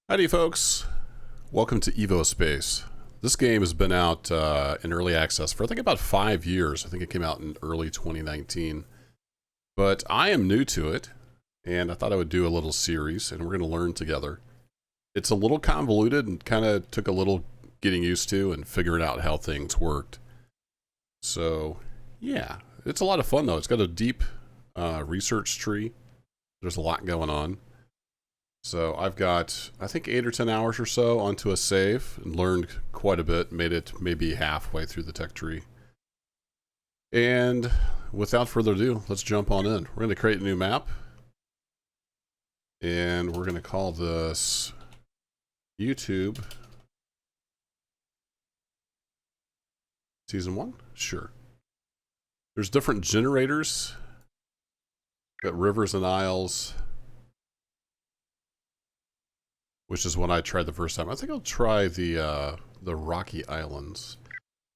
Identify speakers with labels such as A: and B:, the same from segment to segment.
A: Howdy folks, welcome to Evospace. This game has been out in early access for I think about 5 years. I think it came out in early 2019. But I am new to it, and I thought I would do a little series, and we're going to learn together. It's a little convoluted and kind of took a little getting used to and figuring out how things worked. So, yeah, it's a lot of fun though. It's got a deep research tree. There's a lot going on. So I've got, I think, 8 or 10 hours or so onto a save and learned quite a bit, made it maybe halfway through the tech tree. And without further ado, let's jump on in. We're going to create a new map. And we're going to call this YouTube Season 1? Sure. There's different generators. Got rivers and isles, which is what I tried the first time. I think I'll try the Rocky Islands.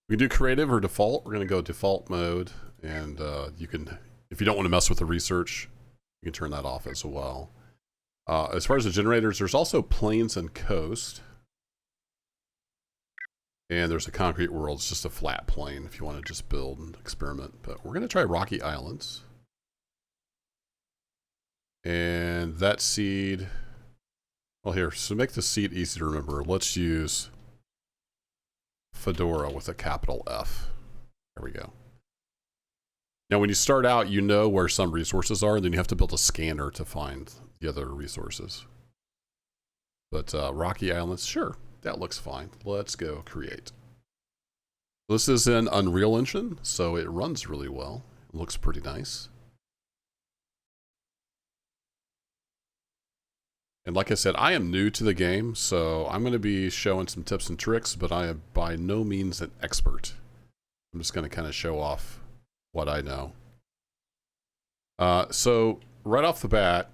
A: We can do creative or default. We're going to go default mode, and you can, if you don't want to mess with the research, you can turn that off as well. As far as the generators, there's also plains and coast. And there's a concrete world. It's just a flat plain if you want to just build and experiment. But we're going to try Rocky Islands. And that seed... Well, here, so to make the seed easy to remember, let's use Fedora with a capital F. There we go. Now, when you start out, you know where some resources are, and then you have to build a scanner to find the other resources. But Rocky Islands, sure, that looks fine. Let's go create. This is in Unreal Engine, so it runs really well. It looks pretty nice. And like I said, I am new to the game, so I'm going to be showing some tips and tricks, but I am by no means an expert. I'm just going to kind of show off what I know. So right off the bat,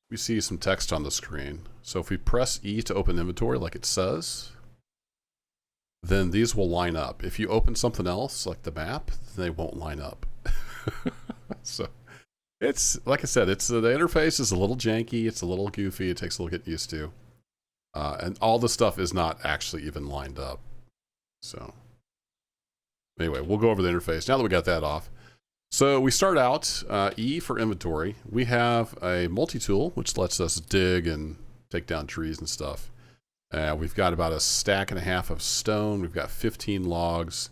A: we see some text on the screen. So if we press E to open inventory like it says, then these will line up. If you open something else, like the map, they won't line up. So... it's, like I said, the interface is a little janky, it's a little goofy, it takes a little getting used to. And all the stuff is not actually even lined up. So, anyway, we'll go over the interface now that we got that off. So we start out, E for inventory. We have a multi-tool, which lets us dig and take down trees and stuff. We've got about a stack and a half of stone, we've got 15 logs,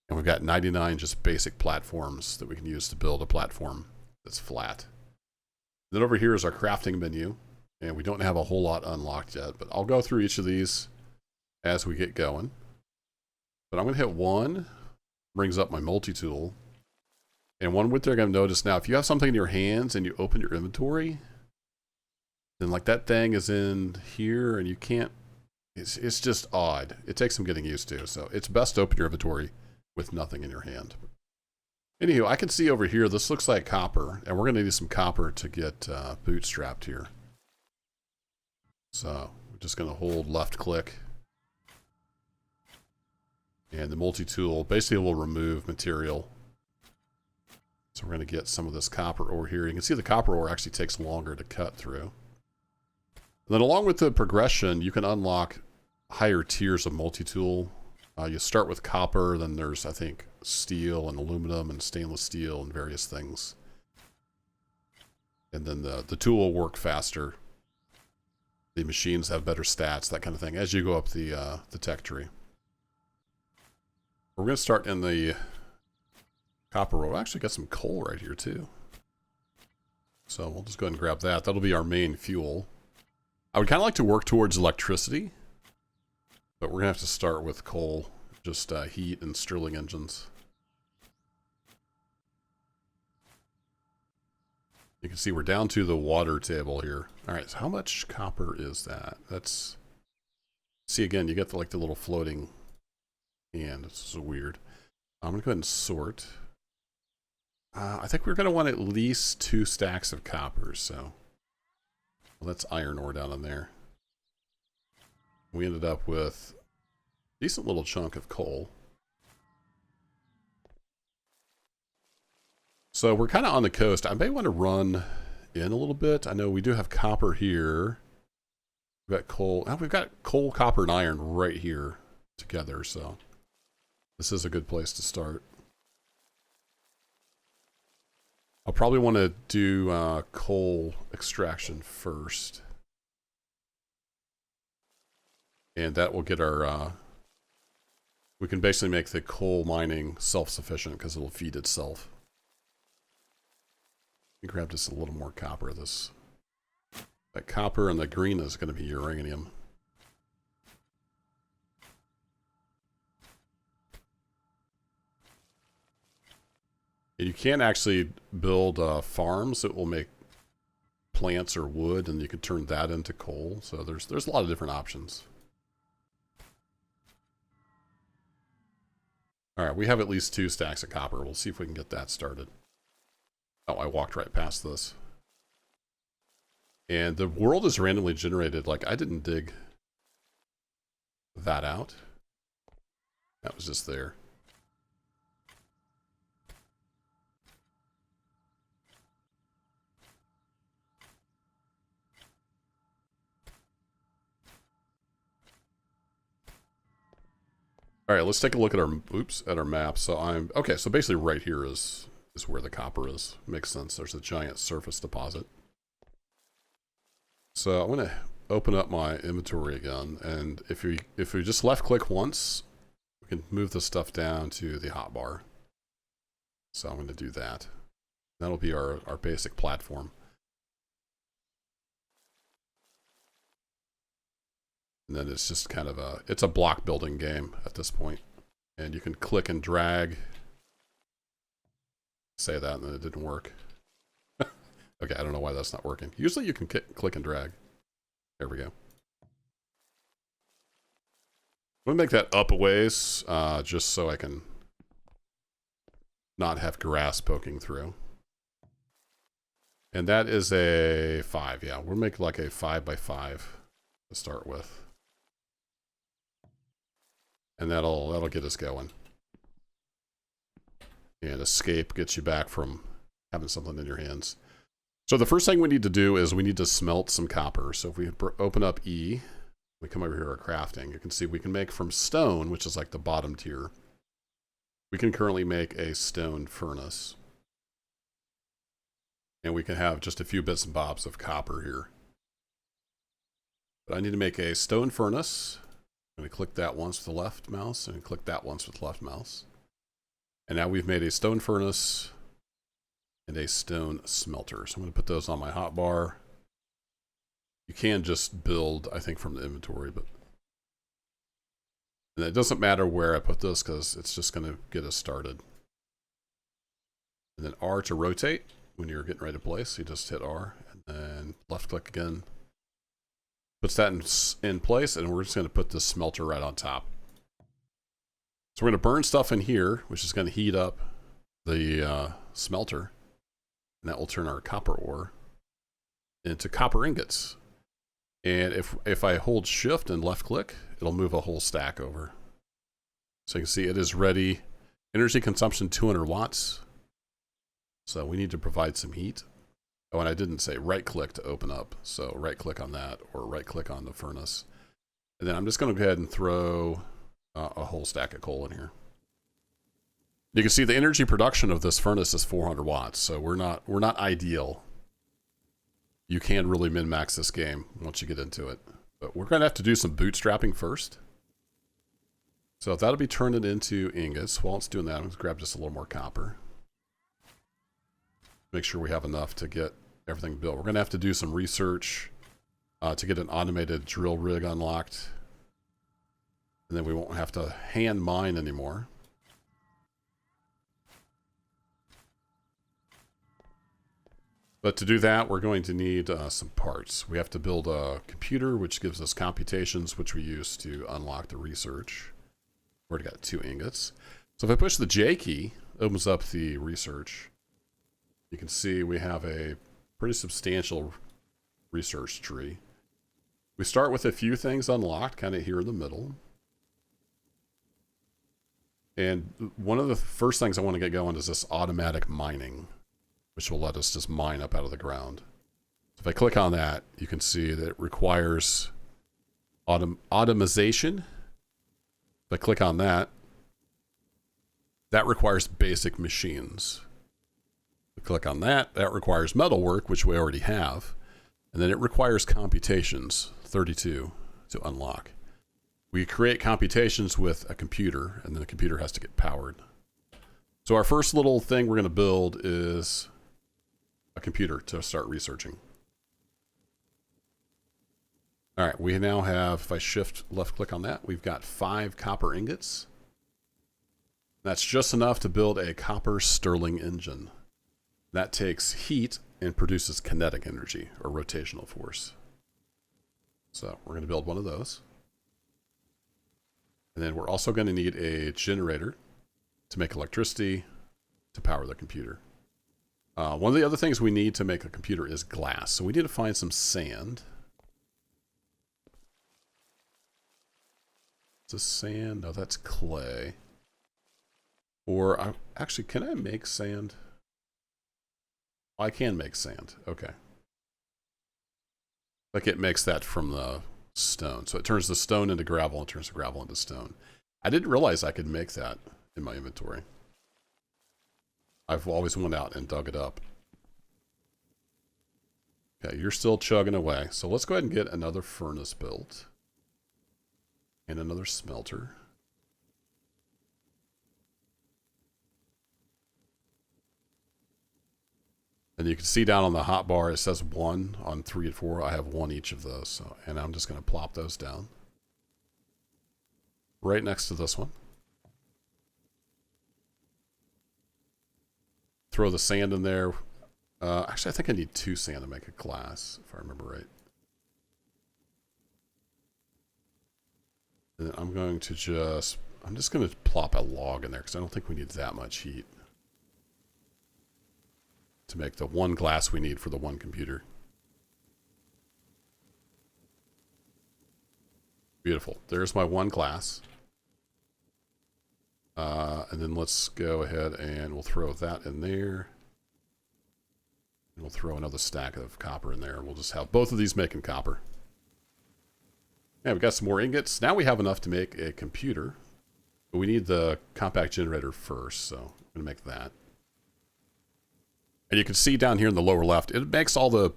A: and we've got 99 just basic platforms that we can use to build a platform that's flat. Then over here is our crafting menu, and we don't have a whole lot unlocked yet, but I'll go through each of these as we get going. But I'm going to hit 1, brings up my multi-tool. And one thing I'm going to notice now, if you have something in your hands and you open your inventory, then like that thing is in here and you can't, it's just odd. It takes some getting used to, so it's best to open your inventory with nothing in your hand. Anywho, I can see over here, this looks like copper, and we're going to need some copper to get bootstrapped here. So, we're just going to hold left click. And the multi-tool basically will remove material. So we're going to get some of this copper ore here. You can see the copper ore actually takes longer to cut through. And then along with the progression, you can unlock higher tiers of multi-tool. You start with copper, then there's, I think, steel and aluminum and stainless steel and various things. And then the tool will work faster. The machines have better stats, that kind of thing, as you go up the tech tree. We're going to start in the copper ore. I actually got some coal right here, too. So we'll just go ahead and grab that. That'll be our main fuel. I would kind of like to work towards electricity, but we're going to have to start with coal, just heat and Stirling engines. You can see we're down to the water table here. All right, so how much copper is that? That's, see again, you get the, like the little floating hand. This is weird. I'm going to go ahead and sort. I think we're going to want at least 2 stacks of copper, so well, that's iron ore down in there. We ended up with a decent little chunk of coal. So we're kind of on the coast. I may want to run in a little bit. I know we do have copper here. We've got coal. Oh, we've got coal, copper, and iron right here together, so this is a good place to start. I'll probably want to do coal extraction first. And that will get our... we can basically make the coal mining self-sufficient because it'll feed itself. Let me grab just a little more copper. That copper and the green is going to be uranium. And you can actually build farms that will make plants or wood, and you can turn that into coal. So there's a lot of different options. All right, we have at least 2 stacks of copper. We'll see if we can get that started. Oh, I walked right past this. And the world is randomly generated. Like, I didn't dig that out. That was just there. All right, let's take a look at our map. So okay. So basically, right here is where the copper is. Makes sense. There's a giant surface deposit. So I'm gonna open up my inventory again, and if we just left click once, we can move the stuff down to the hotbar. So I'm gonna do that. That'll be our basic platform. And then it's just kind of it's a block building game at this point. And you can click and drag. Say that and then it didn't work. Okay, I don't know why that's not working. Usually you can click and drag. There we go. I'm gonna make that up a ways, just so I can not have grass poking through. And that is a 5, yeah. We'll make like a 5x5 to start with. And that'll get us going. And escape gets you back from having something in your hands. So the first thing we need to do is we need to smelt some copper. So if we open up E, we come over here to crafting, you can see we can make from stone, which is like the bottom tier. We can currently make a stone furnace. And we can have just a few bits and bobs of copper here. But I need to make a stone furnace. I'm going to click that once with the left mouse and click that once with the left mouse. And now we've made a stone furnace and a stone smelter. So I'm going to put those on my hotbar. You can just build, I think, from the inventory, but and it doesn't matter where I put this because it's just going to get us started. And then R to rotate when you're getting ready to place. You just hit R and then left click again. Puts that in place, and we're just going to put this smelter right on top. So we're going to burn stuff in here, which is going to heat up the smelter, and that will turn our copper ore into copper ingots. And if I hold shift and left click, it'll move a whole stack over. So you can see it is ready. Energy consumption 200 watts. So we need to provide some heat. Oh, and I didn't say right click to open up. So right click on that or right click on the furnace. And then I'm just going to go ahead and throw a whole stack of coal in here. You can see the energy production of this furnace is 400 watts. So we're not ideal. You can really min-max this game once you get into it. But we're going to have to do some bootstrapping first. So that'll be turned into ingots. While it's doing that, I'm going to grab just a little more copper. Make sure we have enough to get everything built. We're going to have to do some research to get an automated drill rig unlocked. And then we won't have to hand mine anymore. But to do that, we're going to need some parts. We have to build a computer, which gives us computations, which we use to unlock the research. We already got 2 ingots. So if I push the J key, it opens up the research. You can see we have a pretty substantial research tree. We start with a few things unlocked, kind of here in the middle. And one of the first things I want to get going is this automatic mining, which will let us just mine up out of the ground. So if I click on that, you can see that it requires automation. If I click on that, that requires basic machines. If I click on that, that requires metalwork, which we already have. And then it requires computations, 32, to unlock. We create computations with a computer, and then the computer has to get powered. So our first little thing we're going to build is a computer to start researching. All right, we now have, if I shift left click on that, we've got 5 copper ingots. That's just enough to build a copper Stirling engine. That takes heat and produces kinetic energy, or rotational force. So we're going to build one of those. And then we're also going to need a generator to make electricity to power the computer. One of the other things we need to make a computer is glass. So we need to find some sand. Is this sand? No, that's clay. Or, actually, can I make sand? Oh, I can make sand. Okay. Like it makes that from the stone. So it turns the stone into gravel and turns the gravel into stone. I didn't realize I could make that in my inventory. I've always went out and dug it up. Okay, you're still chugging away. So let's go ahead and get another furnace built. And another smelter. And you can see down on the hotbar, it says 1 on 3 and 4. I have 1 each of those. So, and I'm just going to plop those down. Right next to this one. Throw the sand in there. Actually, I think I need 2 sand to make a glass, if I remember right. And I'm going to just, I'm just going to plop a log in there because I don't think we need that much heat to make the 1 glass we need for the 1 computer. Beautiful. There's my 1 glass. And then let's go ahead and we'll throw that in there. And we'll throw another stack of copper in there. We'll just have both of these making copper. Yeah, we got some more ingots. Now we have enough to make a computer. But we need the compact generator first, so I'm going to make that. And you can see down here in the lower left, it makes all the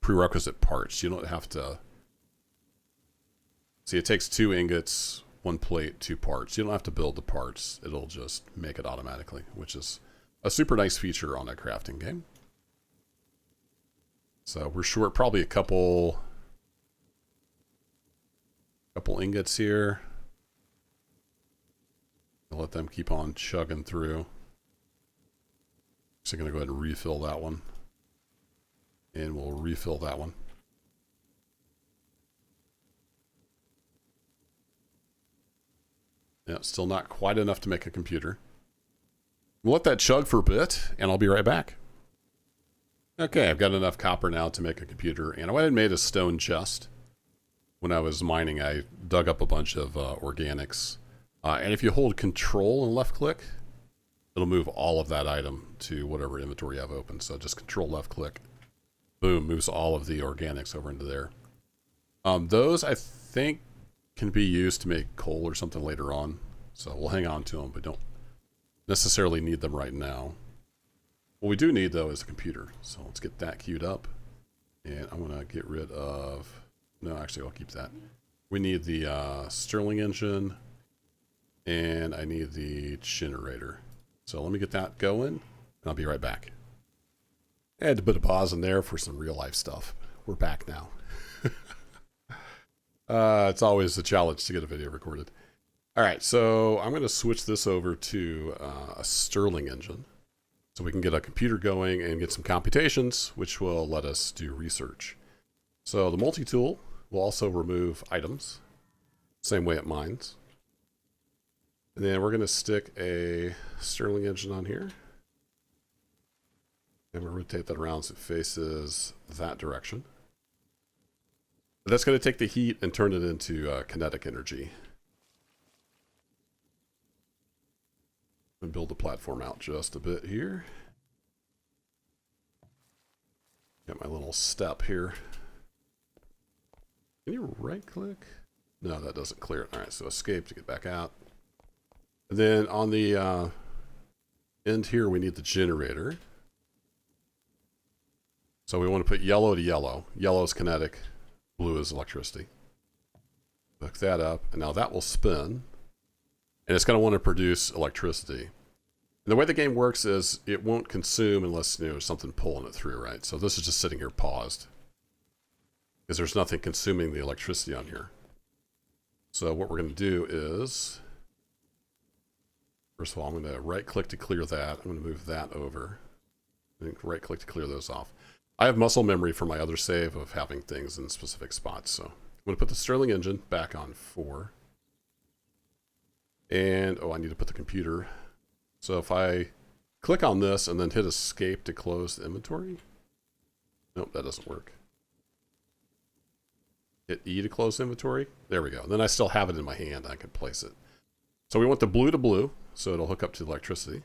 A: prerequisite parts. You don't have to... See, it takes 2 ingots, 1 plate, 2 parts. You don't have to build the parts. It'll just make it automatically, which is a super nice feature on a crafting game. So we're short probably a couple ingots here. I'll let them keep on chugging through. So I'm going to go ahead and refill that one. And we'll refill that one. Yeah, still not quite enough to make a computer. We'll let that chug for a bit, and I'll be right back. Okay, I've got enough copper now to make a computer, and I went and made a stone chest. When I was mining, I dug up a bunch of organics. And if you hold Control and left click, it'll move all of that item to whatever inventory you have open. So just Control left click, boom, moves all of the organics over into there. Those I think can be used to make coal or something later on. So we'll hang on to them, but don't necessarily need them right now. What we do need though is a computer. So let's get that queued up. And I'm gonna get rid of, no, actually I'll keep that. We need the Stirling engine and I need the generator. So let me get that going and I'll be right back. I had to put a pause in there for some real life stuff. We're back now. It's always a challenge to get a video recorded. All right, so I'm going to switch this over to a Stirling engine so we can get a computer going and get some computations, which will let us do research. So the multi-tool will also remove items, same way it mines. And then we're going to stick a Stirling engine on here. And we'll rotate that around so it faces that direction. That's going to take the heat and turn it into kinetic energy. And build the platform out just a bit here. Got my little step here. Can you right click? No, that doesn't clear it. All right, so escape to get back out. And then on the end here, we need the generator. So we want to put yellow to yellow. Yellow is kinetic, blue is electricity. Hook that up, and now that will spin. And it's going to want to produce electricity. And the way the game works is it won't consume unless there's something pulling it through, right? So this is just sitting here paused. Because there's nothing consuming the electricity on here. So what we're going to do is, first of all, I'm going to right-click to clear that. I'm going to move that over. And right-click to clear those off. I have muscle memory for my other save of having things in specific spots. So I'm going to put the Stirling engine back on 4. And, oh, I need to put the computer. So if I click on this and then hit escape to close the inventory. Nope, that doesn't work. Hit E to close the inventory. There we go. Then I still have it in my hand. I can place it. So we want the blue to blue, so it'll hook up to the electricity.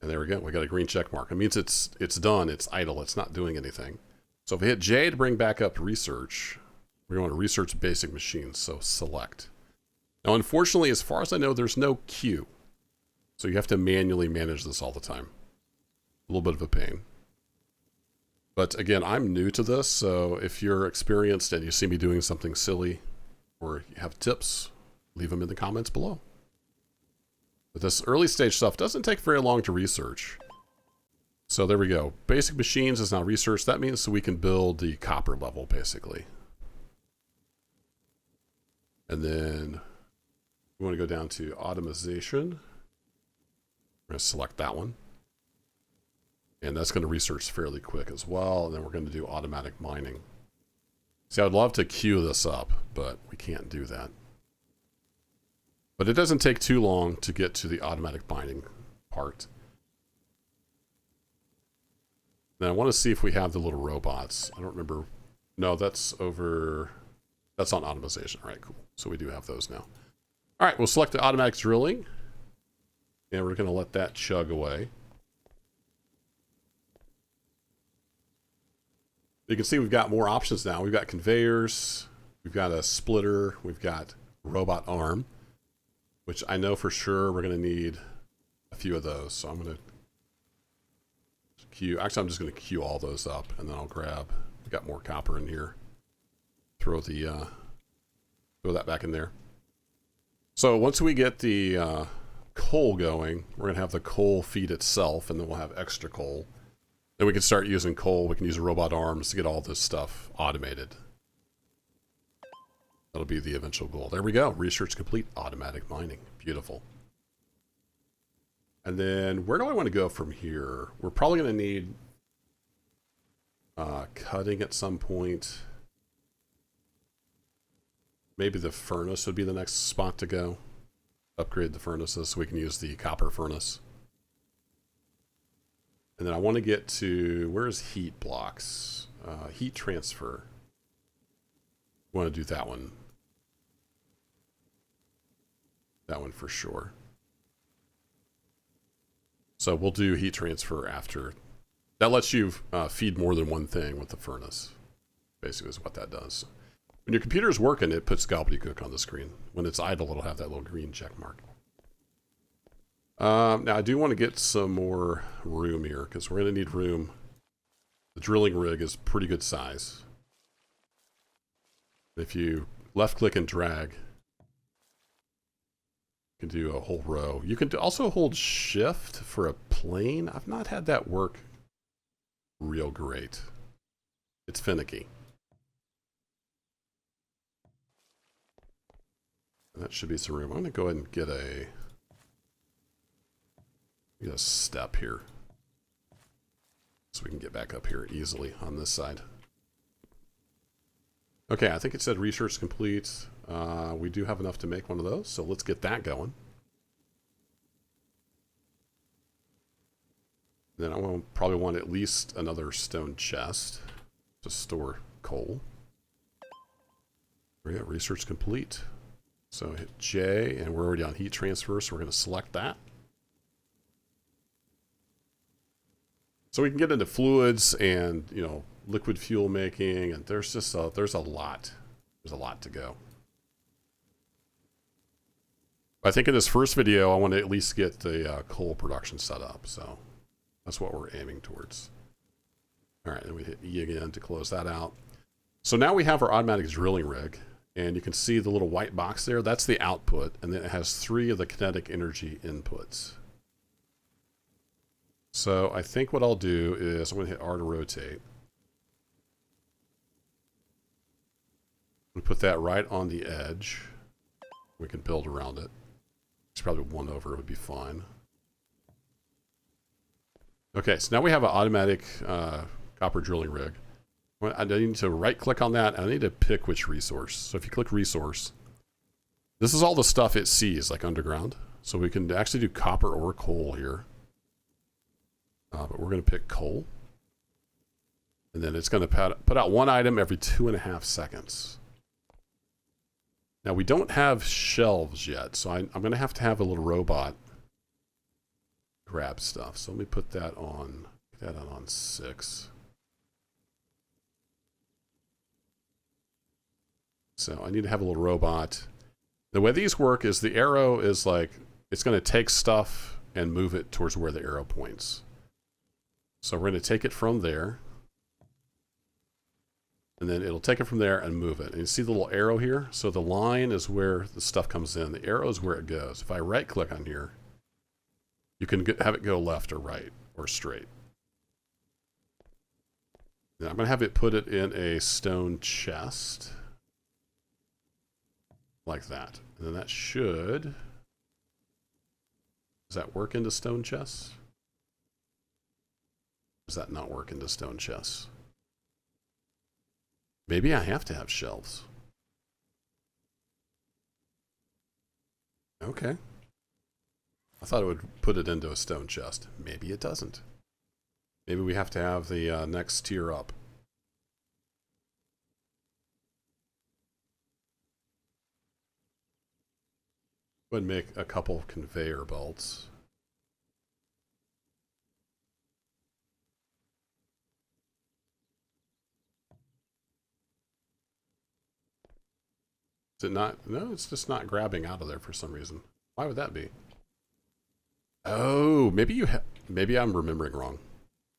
A: And there we go. We got a green check mark. It means it's done. It's idle. It's not doing anything. So if we hit J to bring back up research, we want to research basic machines. So select. Now, unfortunately, as far as I know, there's no queue. So you have to manually manage this all the time. A little bit of a pain. But again, I'm new to this, so if you're experienced and you see me doing something silly or you have tips, leave them in the comments below. But this early stage stuff doesn't take very long to research. So there we go. Basic machines is now researched. That means we can build the copper level, basically. And then we want to go down to automation. We're going to select that one. And that's going to research fairly quick as well. And then we're going to do automatic mining. See, I'd love to queue this up, but we can't do that. But it doesn't take too long to get to the automatic mining part. Then I want to see if we have the little robots. I don't remember. No, that's over. That's on automation. All right, cool. So we do have those now. All right, we'll select the automatic drilling. And we're going to let that chug away. You can see we've got more options now. We've got conveyors. We've got a splitter. We've got robot arm, which I know for sure we're going to need a few of those. So I'm going to queue. Actually, I'm just going to queue all those up, and then I'll grab. We've got more copper in here. Throw that back in there. So once we get the coal going, we're going to have the coal feed itself, and then we'll have extra coal. Then we can start using coal. We can use robot arms to get all this stuff automated. That'll be the eventual goal. There we go. Research complete. Automatic mining. Beautiful. And then where do I want to go from here? We're probably going to need cutting at some point. Maybe the furnace would be the next spot to go. Upgrade the furnaces so we can use the copper furnace. And then I want to get to, where's heat blocks? Heat transfer. I want to do that one. That one for sure. So we'll do heat transfer after. That lets you feed more than one thing with the furnace. Basically is what that does. When your computer is working, it puts gobbledygook on the screen. When it's idle, it'll have that little green check mark. Now, I do want to get some more room here, because we're going to need room. The drilling rig is pretty good size. If you left-click and drag, you can do a whole row. You can also hold shift for a plane. I've not had that work real great. It's finicky. And that should be some room. I'm going to go ahead and get a step here. So we can get back up here easily on this side. Okay, I think it said research complete. We do have enough to make one of those, so let's get that going. Then I will probably want at least another stone chest to store coal. We got research complete. So hit J, and we're already on heat transfer, so we're going to select that. So we can get into fluids and, liquid fuel making, and there's just there's a lot There's a lot to go. I think in this first video, I want to at least get the coal production set up. So that's what we're aiming towards. All right, then we hit E again to close that out. So now we have our automatic drilling rig. And you can see the little white box there. That's the output. And then it has 3 of the kinetic energy inputs. So I think what I'll do is I'm going to hit R to rotate. We put that right on the edge. We can build around it. It's probably 1 over would be fine. Okay, so now we have an automatic copper drilling rig. I need to right click on that. I need to pick which resource. So if you click resource, this is all the stuff it sees, like underground. So we can actually do copper or coal here. But we're going to pick coal. And then it's going to put out 1 item every 2.5 seconds. Now we don't have shelves yet, so I'm going to have a little robot grab stuff. So let me put that on 6. So I need to have a little robot. The way these work is the arrow is like, it's going to take stuff and move it towards where the arrow points. So we're going to take it from there. And then it'll take it from there and move it. And you see the little arrow here? So the line is where the stuff comes in. The arrow is where it goes. If I right click on here, you can have it go left or right or straight. Now I'm going to have it put it in a stone chest. Like that. And then that should... Does that work into stone chests? Does that not work into stone chests? Maybe I have to have shelves. Okay. I thought it would put it into a stone chest. Maybe it doesn't. Maybe we have to have the next tier up. Go ahead and make a couple of conveyor belts. Is it not? No, it's just not grabbing out of there for some reason. Why would that be? Oh, maybe I'm remembering wrong.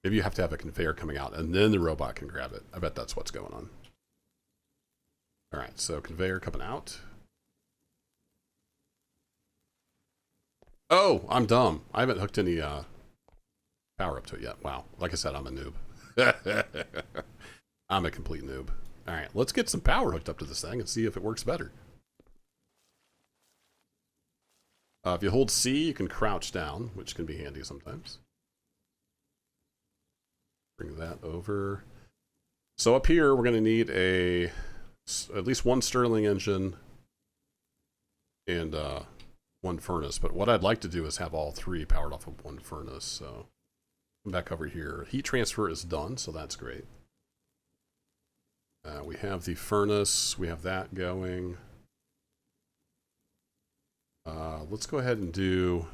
A: Maybe you have to have a conveyor coming out and then the robot can grab it. I bet that's what's going on. All right, so conveyor coming out. Oh, I'm dumb. I haven't hooked any power up to it yet. Wow. Like I said, I'm a noob. I'm a complete noob. All right, let's get some power hooked up to this thing and see if it works better. If you hold C, you can crouch down, which can be handy sometimes. Bring that over. So up here, we're going to need at least 1 Stirling engine and 1 furnace. But what I'd like to do is have all 3 powered off of 1 furnace. So come back over here. Heat transfer is done, so that's great. We have the furnace. We have that going. Let's go ahead and do...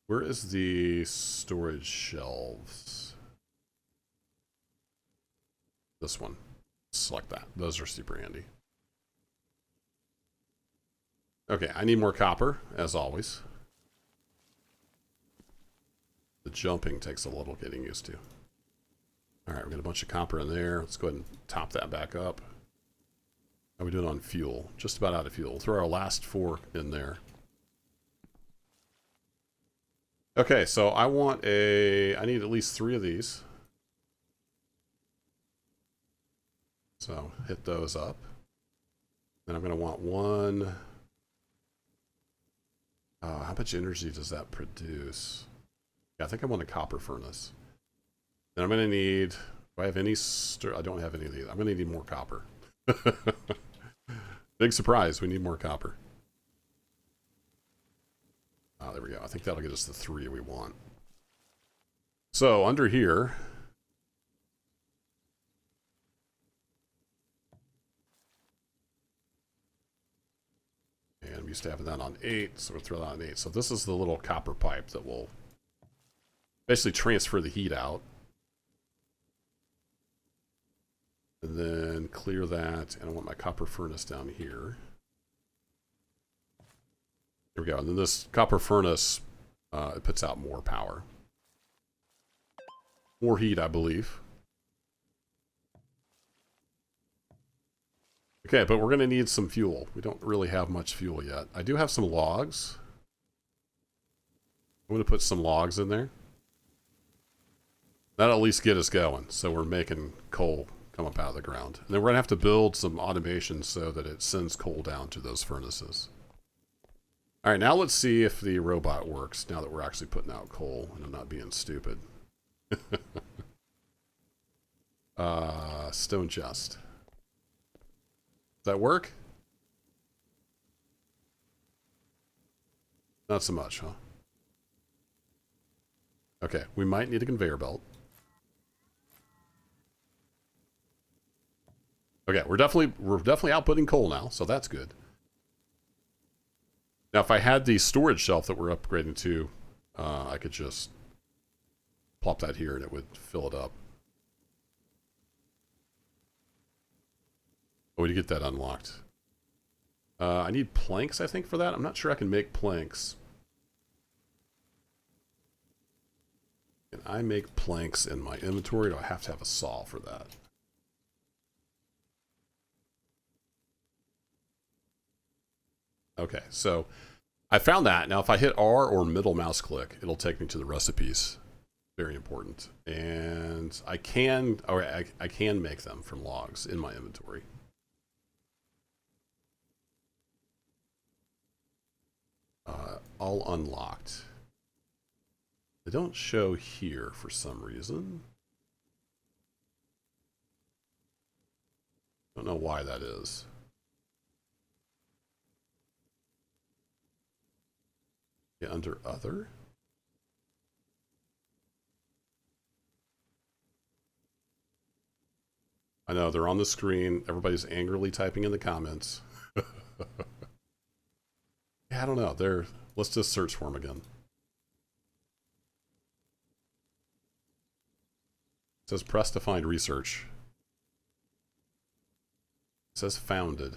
A: Where is the storage shelves? This one. Select that. Those are super handy. Okay, I need more copper, as always. The jumping takes a little getting used to. All right, we got a bunch of copper in there. Let's go ahead and top that back up. How are we doing on fuel? Just about out of fuel. We'll throw our last 4 in there. Okay, so I need at least 3 of these. So hit those up. Then I'm going to want 1. How much energy does that produce? Yeah, I think I want a copper furnace. Then I'm going to need, do I have any, I don't have any of these. I'm going to need more copper. Big surprise, we need more copper. There we go. I think that'll get us the 3 we want. So under here, and I'm used to having that on 8, so we'll throw that on 8. So this is the little copper pipe that will basically transfer the heat out. And then clear that, and I want my copper furnace down here. Here we go. And then this copper furnace, it puts out more power. More heat, I believe. Okay, but we're going to need some fuel. We don't really have much fuel yet. I do have some logs. I'm going to put some logs in there. That'll at least get us going. So we're making coal come up out of the ground. And then we're going to have to build some automation so that it sends coal down to those furnaces. All right, now let's see if the robot works now that we're actually putting out coal and I'm not being stupid. Stone chest. Does that work? Not so much, huh? Okay, we might need a conveyor belt. Okay, we're definitely outputting coal now, so that's good. Now, if I had the storage shelf that we're upgrading to, I could just plop that here and it would fill it up. Oh, we did get that unlocked. I need planks, I think, for that. I'm not sure I can make planks. Can I make planks in my inventory? Do I have to have a saw for that? Okay, so I found that. Now, if I hit R or middle mouse click, it'll take me to the recipes. Very important. And I can make them from logs in my inventory. All unlocked. They don't show here for some reason. Don't know why that is. Yeah, under other. I know, they're on the screen. Everybody's angrily typing in the comments. Yeah, I don't know. Let's just search for them again. It says press to find research. It says founded.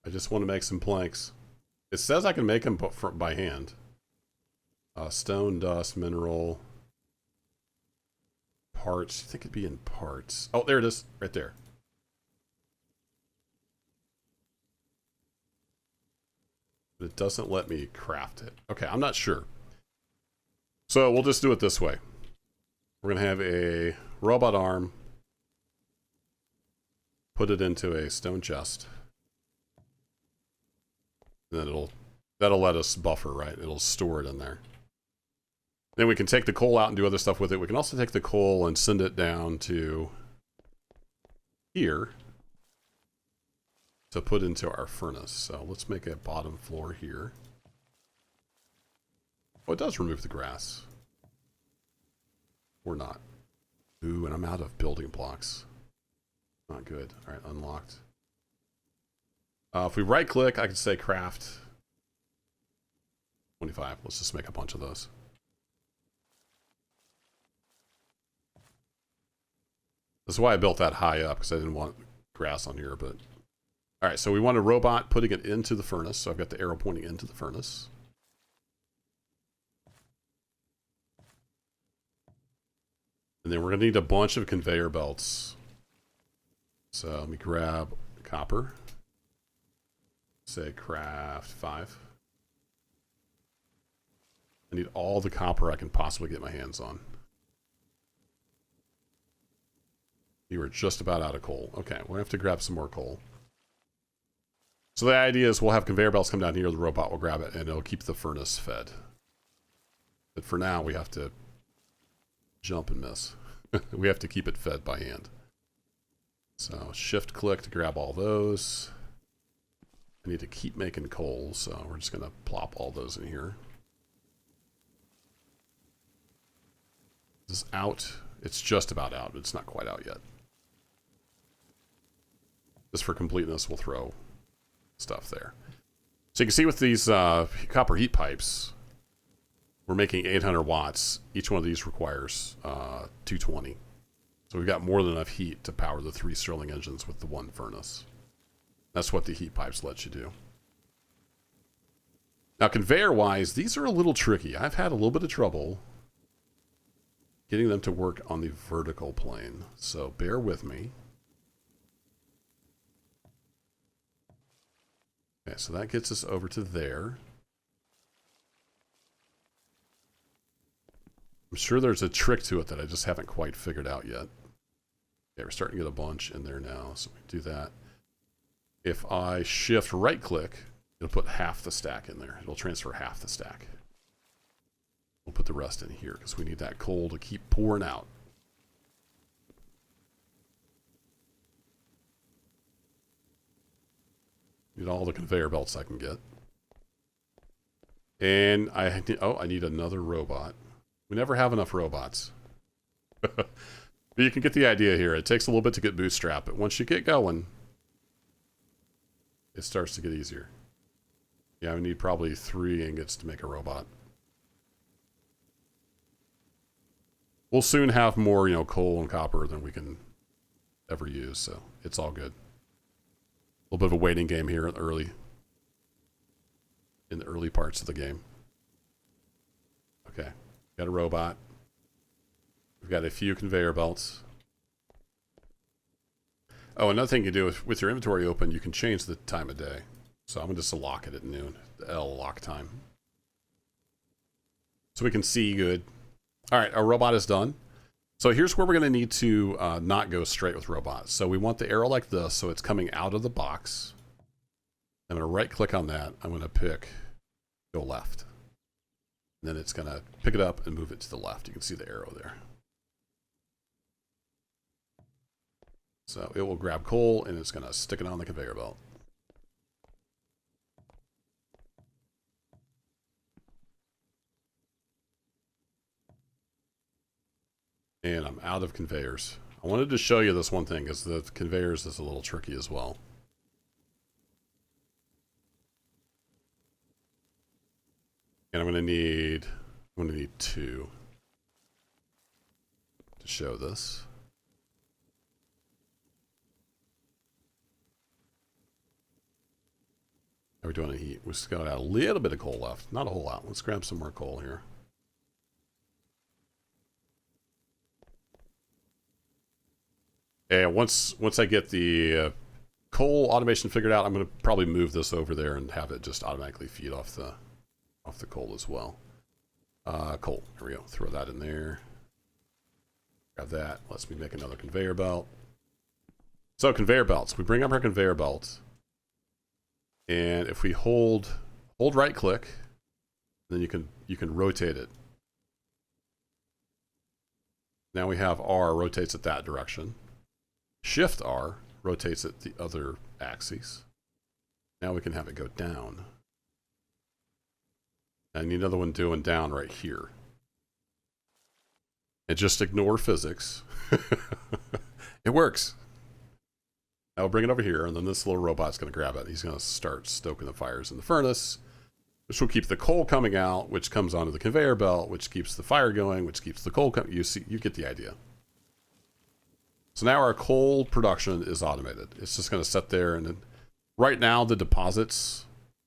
A: I just want to make some planks. It says I can make them by hand. Stone, dust, mineral, parts. I think it'd be in parts. Oh, there it is, right there. But it doesn't let me craft it. Okay, I'm not sure. So we'll just do it this way. We're gonna have a robot arm. Put it into a stone chest. And then that'll let us buffer, right? It'll store it in there. Then we can take the coal out and do other stuff with it. We can also take the coal and send it down to here to put into our furnace. So let's make a bottom floor here. Oh, it does remove the grass. Or not. Ooh, and I'm out of building blocks. Not good. All right, unlocked. If we right click, I can say craft 25. Let's just make a bunch of those. This is why I built that high up, because I didn't want grass on here, but... Alright, so we want a robot putting it into the furnace, so I've got the arrow pointing into the furnace. And then we're going to need a bunch of conveyor belts. So let me grab copper. Say craft 5. I need all the copper I can possibly get my hands on. You are just about out of coal. Okay, we'll have to grab some more coal. So the idea is we'll have conveyor belts come down here, the robot will grab it, and it'll keep the furnace fed. But for now, we have to jump and miss. We have to keep it fed by hand. So shift click to grab all those. I need to keep making coal, so we're just going to plop all those in here. This is out. It's just about out, but it's not quite out yet. Just for completeness, we'll throw stuff there. So you can see with these copper heat pipes, we're making 800 watts. Each one of these requires 220. So we've got more than enough heat to power the 3 Stirling engines with the 1 furnace. That's what the heat pipes let you do. Now, conveyor-wise, these are a little tricky. I've had a little bit of trouble getting them to work on the vertical plane. So bear with me. Okay, so that gets us over to there. I'm sure there's a trick to it that I just haven't quite figured out yet. Okay, we're starting to get a bunch in there now, so we do that. If I shift right-click, it'll put half the stack in there. It'll transfer half the stack. We'll put the rest in here because we need that coal to keep pouring out. Need all the conveyor belts I can get. And I need another robot. We never have enough robots. But you can get the idea here. It takes a little bit to get bootstrapped, but once you get going, it starts to get easier. Yeah, we need probably 3 ingots to make a robot. We'll soon have more, you know, coal and copper than we can ever use, so it's all good. A little bit of a waiting game here in the early parts of the game. Okay, got a robot. We've got a few conveyor belts. Oh, another thing you do is with your inventory open, you can change the time of day. So I'm going to just lock it at noon, the L lock time. So we can see good. All right, our robot is done. So here's where we're going to need to not go straight with robots. So we want the arrow like this, so it's coming out of the box. I'm going to right click on that. I'm going to pick go left. And then it's going to pick it up and move it to the left. You can see the arrow there. So it will grab coal and it's going to stick it on the conveyor belt. And I'm out of conveyors. I wanted to show you this one thing because the conveyors is a little tricky as well. And I'm going to need 2 to show this. How are we doing on heat? We've got a little bit of coal left. Not a whole lot. Let's grab some more coal here. And once I get the coal automation figured out, I'm going to probably move this over there and have it just automatically feed off the coal as well. Coal. There we go. Throw that in there. Grab that. Lets me make another conveyor belt. So conveyor belts. We bring up our conveyor belt, and if we hold right click, then you can rotate it. Now we have R rotates it that direction. Shift R rotates it the other axis. Now we can have it go down. I need another one doing down right here. And just ignore physics. It works. Now we'll bring it over here, and then this little robot's going to grab it. He's going to start stoking the fires in the furnace, which will keep the coal coming out, which comes onto the conveyor belt, which keeps the fire going, which keeps the coal coming. You get the idea. So now our coal production is automated. It's just going to sit there, and then right now the deposits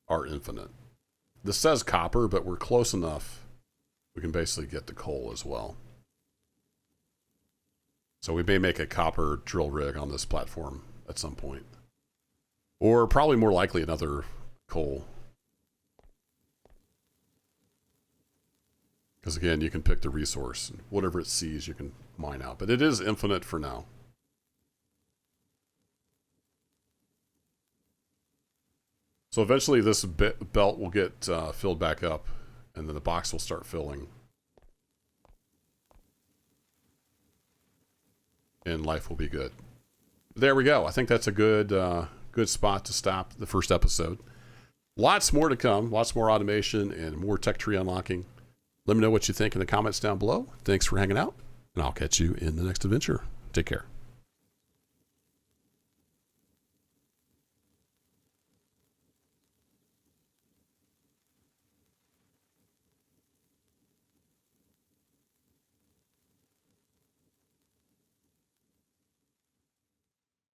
A: are infinite. This says copper, but we're close enough. We can basically get the coal as well. So we may make a copper drill rig on this platform at some point. Or probably more likely another coal. Because again, you can pick the resource. Whatever it sees, you can mine out. But it is infinite for now. So eventually this belt will get filled back up, and then the box will start filling. And life will be good. There we go. I think that's a good spot to stop the first episode. Lots more to come. Lots more automation and more tech tree unlocking. Let me know what you think in the comments down below. Thanks for hanging out, and I'll catch you in the next adventure. Take care.